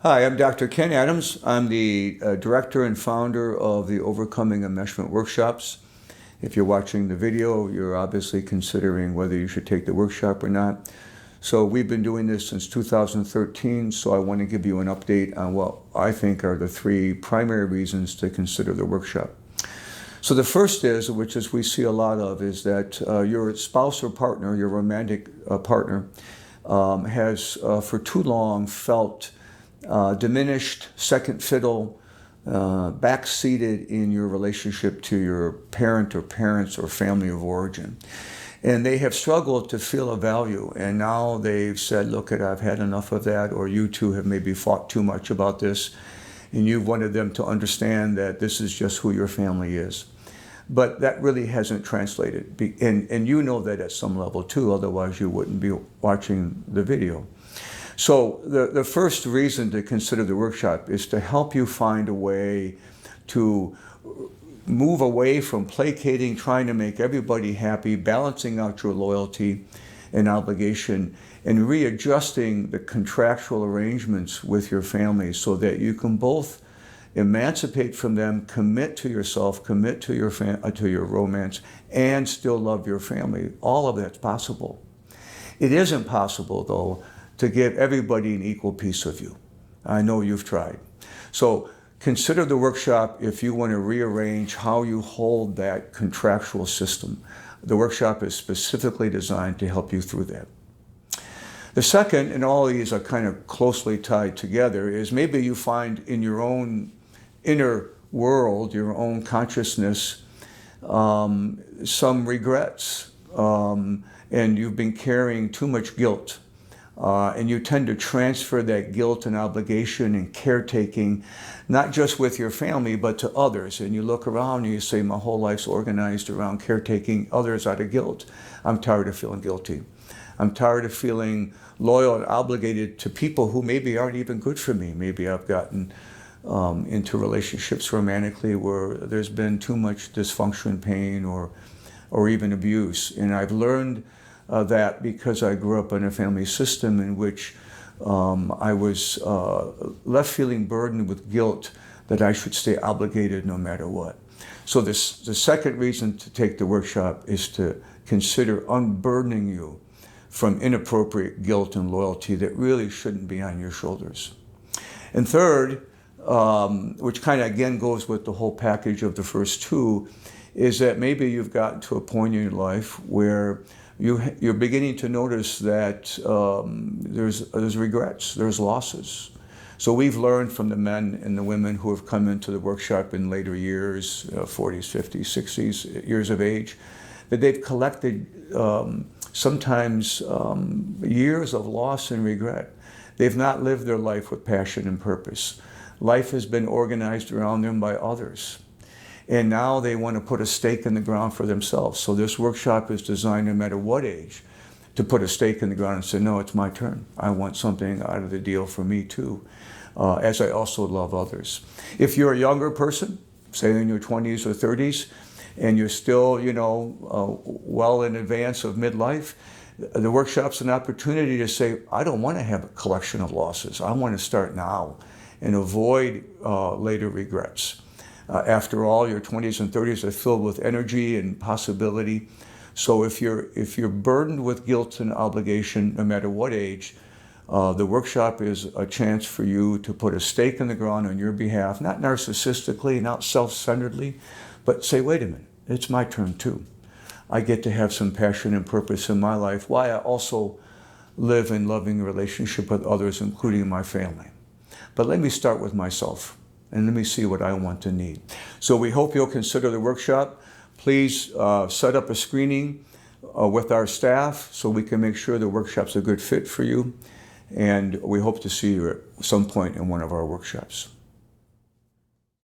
Hi, I'm Dr. Ken Adams. I'm the director and founder of the Overcoming Enmeshment workshops. If you're watching the video, you're obviously considering whether you should take the workshop or not. So we've been doing this since 2013, so I want to give you an update on what I think are the three primary reasons to consider the workshop. So the first is, which is we see a lot of, is that your spouse or partner, your romantic partner, has for too long felt diminished, second fiddle, backseated in your relationship to your parent or parents or family of origin. And they have struggled to feel a value. And now they've said, look, I've had enough of that, or you two have maybe fought too much about this. And you've wanted them to understand that this is just who your family is. But that really hasn't translated. And you know that at some level too, otherwise you wouldn't be watching the video. So the first reason to consider the workshop is to help you find a way to move away from placating, trying to make everybody happy, balancing out your loyalty and obligation, and readjusting the contractual arrangements with your family so that you can both emancipate from them, commit to yourself, commit to your romance, and still love your family. All of that's possible. It isn't possible, though, to give everybody an equal piece of you. I know you've tried. So consider the workshop if you want to rearrange how you hold that contractual system. The workshop is specifically designed to help you through that. The second, and all these are kind of closely tied together, is maybe you find in your own inner world, your own consciousness, some regrets, and you've been carrying too much guilt. And you tend to transfer that guilt and obligation and caretaking, not just with your family, but to others. And you look around and you say, my whole life's organized around caretaking others out of guilt. I'm tired of feeling guilty. I'm tired of feeling loyal and obligated to people who maybe aren't even good for me. Maybe I've gotten into relationships romantically where there's been too much dysfunction, pain, or even abuse. And I've learned that because I grew up in a family system in which I was left feeling burdened with guilt that I should stay obligated no matter what. So the second reason to take the workshop is to consider unburdening you from inappropriate guilt and loyalty that really shouldn't be on your shoulders. And third, which kind of again goes with the whole package of the first two, is that maybe you've gotten to a point in your life where you're beginning to notice that there's regrets, there's losses. So we've learned from the men and the women who have come into the workshop in later years, 40s, 50s, 60s, years of age, that they've collected sometimes years of loss and regret. They've not lived their life with passion and purpose. Life has been organized around them by others. And now they want to put a stake in the ground for themselves. So this workshop is designed, no matter what age, to put a stake in the ground and say, no, it's my turn. I want something out of the deal for me too, as I also love others. If you're a younger person, say in your 20s or 30s, and you're still, well in advance of midlife, the workshop's an opportunity to say, I don't want to have a collection of losses. I want to start now and avoid later regrets. After all, your 20s and 30s are filled with energy and possibility. So if you're burdened with guilt and obligation, no matter what age, the workshop is a chance for you to put a stake in the ground on your behalf, not narcissistically, not self-centeredly, but say, wait a minute, it's my turn too. I get to have some passion and purpose in my life, while I also live in loving relationship with others, including my family. But let me start with myself. And let me see what I want to need. So we hope you'll consider the workshop. Please set up a screening with our staff so we can make sure the workshop's a good fit for you. And we hope to see you at some point in one of our workshops.